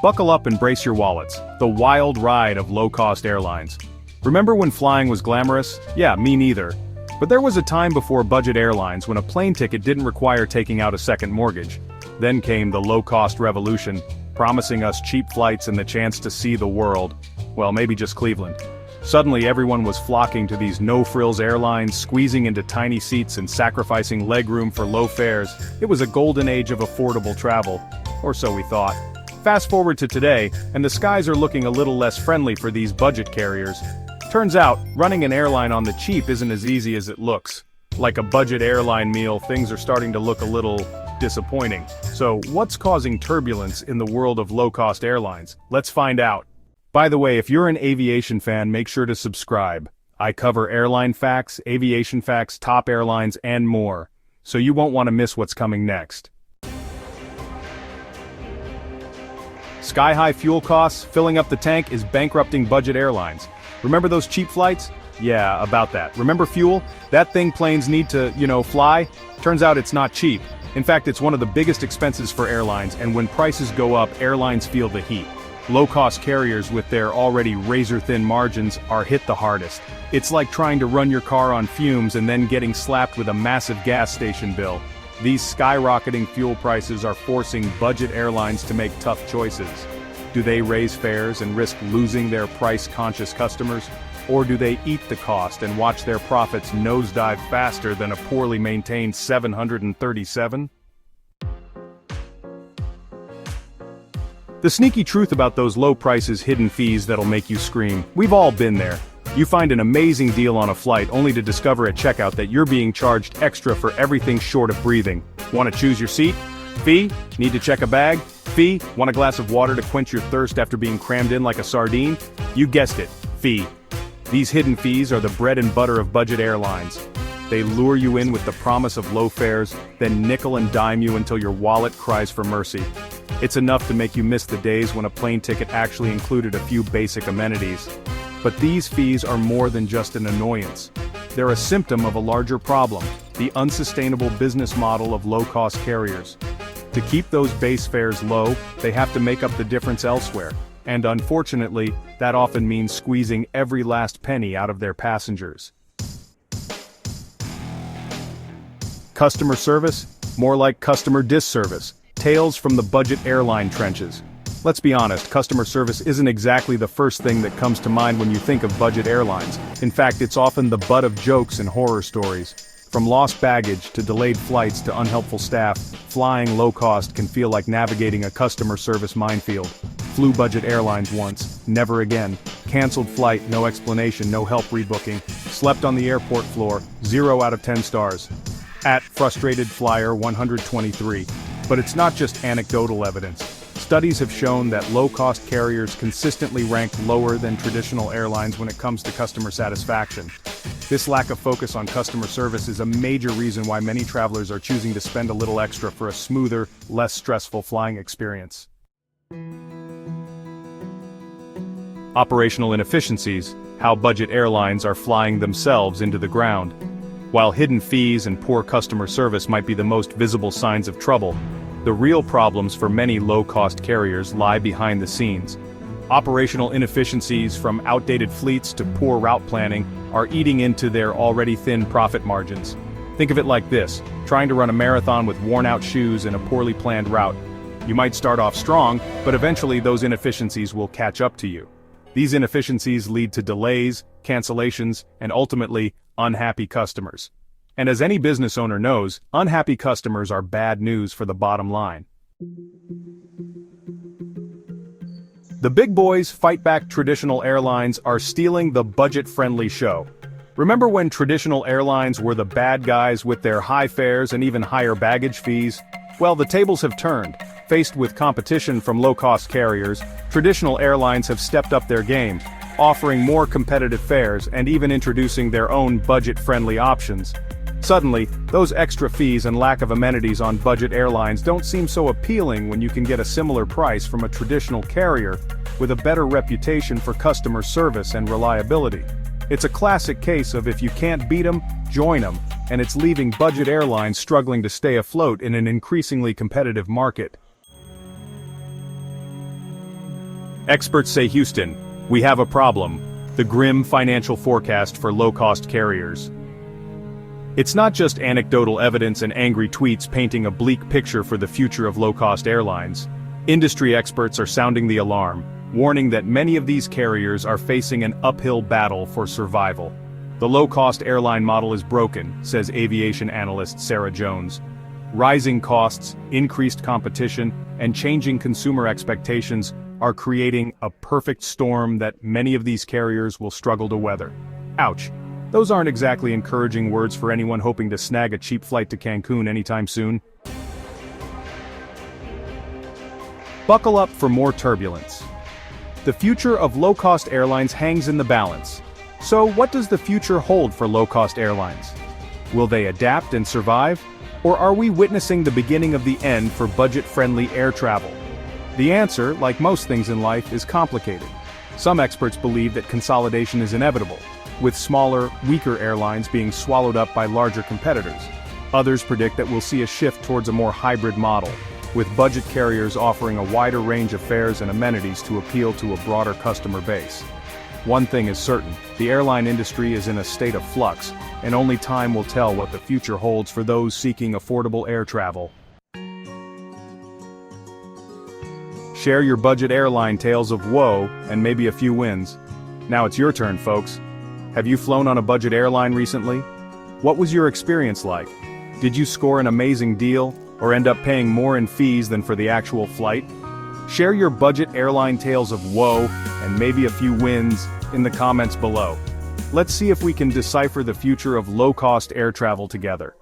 Buckle up and brace your wallets. The wild ride of low-cost airlines. Remember when flying was glamorous? Yeah, me neither. But there was a time before budget airlines when a plane ticket didn't require taking out a second mortgage. Then came the low-cost revolution, promising us cheap flights and the chance to see the world. Well, maybe just Cleveland. Suddenly everyone was flocking to these no-frills airlines, squeezing into tiny seats and sacrificing legroom for low fares. It was a golden age of affordable travel. Or so we thought. Fast forward to today, and the skies are looking a little less friendly for these budget carriers. Turns out, running an airline on the cheap isn't as easy as it looks. Like a budget airline meal, things are starting to look a little disappointing. So, what's causing turbulence in the world of low-cost airlines? Let's find out. By the way, if you're an aviation fan, make sure to subscribe. I cover airline facts, aviation facts, top airlines, and more. So you won't want to miss what's coming next. Sky-high fuel costs, filling up the tank is bankrupting budget airlines. Remember those cheap flights? Yeah, about that. Remember fuel? That thing planes need to, fly? Turns out it's not cheap. In fact, it's one of the biggest expenses for airlines, and when prices go up, airlines feel the heat. Low-cost carriers with their already razor-thin margins are hit the hardest. It's like trying to run your car on fumes and then getting slapped with a massive gas station bill. These skyrocketing fuel prices are forcing budget airlines to make tough choices. Do they raise fares and risk losing their price-conscious customers? Or do they eat the cost and watch their profits nosedive faster than a poorly maintained 737? The sneaky truth about those low prices, hidden fees that'll make you scream. We've all been there. You find an amazing deal on a flight only to discover at checkout that you're being charged extra for everything short of breathing. Want to choose your seat? Fee? Need to check a bag? Fee? Want a glass of water to quench your thirst after being crammed in like a sardine? You guessed it, fee. These hidden fees are the bread and butter of budget airlines. They lure you in with the promise of low fares, then nickel and dime you until your wallet cries for mercy. It's enough to make you miss the days when a plane ticket actually included a few basic amenities. But these fees are more than just an annoyance. They're a symptom of a larger problem, the unsustainable business model of low-cost carriers. To keep those base fares low, they have to make up the difference elsewhere, and unfortunately, that often means squeezing every last penny out of their passengers. Customer service? More like customer disservice. Tales from the budget airline trenches. Let's be honest, customer service isn't exactly the first thing that comes to mind when you think of budget airlines. In fact, it's often the butt of jokes and horror stories. From lost baggage to delayed flights to unhelpful staff, flying low cost can feel like navigating a customer service minefield. Flew budget airlines once, never again. Canceled flight, no explanation, no help rebooking. Slept on the airport floor, 0 out of 10 stars. At frustrated flyer 123. But it's not just anecdotal evidence. Studies have shown that low-cost carriers consistently rank lower than traditional airlines when it comes to customer satisfaction. This lack of focus on customer service is a major reason why many travelers are choosing to spend a little extra for a smoother, less stressful flying experience. Operational inefficiencies, how budget airlines are flying themselves into the ground. While hidden fees and poor customer service might be the most visible signs of trouble, the real problems for many low-cost carriers lie behind the scenes. Operational inefficiencies, from outdated fleets to poor route planning, are eating into their already thin profit margins. Think of it like this: trying to run a marathon with worn-out shoes in a poorly planned route. You might start off strong, but eventually those inefficiencies will catch up to you. These inefficiencies lead to delays, cancellations, and ultimately, unhappy customers. And as any business owner knows, unhappy customers are bad news for the bottom line. The big boys fight back. Traditional airlines are stealing the budget-friendly show. Remember when traditional airlines were the bad guys with their high fares and even higher baggage fees? Well, the tables have turned. Faced with competition from low-cost carriers, traditional airlines have stepped up their game, offering more competitive fares and even introducing their own budget-friendly options. Suddenly, those extra fees and lack of amenities on budget airlines don't seem so appealing when you can get a similar price from a traditional carrier with a better reputation for customer service and reliability. It's a classic case of if you can't beat them, join them, and it's leaving budget airlines struggling to stay afloat in an increasingly competitive market. Experts say Houston, we have a problem. The grim financial forecast for low-cost carriers. It's not just anecdotal evidence and angry tweets painting a bleak picture for the future of low-cost airlines. Industry experts are sounding the alarm, warning that many of these carriers are facing an uphill battle for survival. The low-cost airline model is broken, says aviation analyst Sarah Jones. Rising costs, increased competition, and changing consumer expectations are creating a perfect storm that many of these carriers will struggle to weather. Ouch. Those aren't exactly encouraging words for anyone hoping to snag a cheap flight to Cancun anytime soon. Buckle up for more turbulence. The future of low-cost airlines hangs in the balance. So what does the future hold for low-cost airlines? Will they adapt and survive? Or are we witnessing the beginning of the end for budget-friendly air travel? The answer, like most things in life, is complicated. Some experts believe that consolidation is inevitable, with smaller, weaker airlines being swallowed up by larger competitors. Others predict that we'll see a shift towards a more hybrid model, with budget carriers offering a wider range of fares and amenities to appeal to a broader customer base. One thing is certain, the airline industry is in a state of flux, and only time will tell what the future holds for those seeking affordable air travel. Share your budget airline tales of woe and maybe a few wins. Now it's your turn, folks. Have you flown on a budget airline recently? What was your experience like? Did you score an amazing deal, or end up paying more in fees than for the actual flight? Share your budget airline tales of woe and maybe a few wins in the comments below. Let's see if we can decipher the future of low-cost air travel together.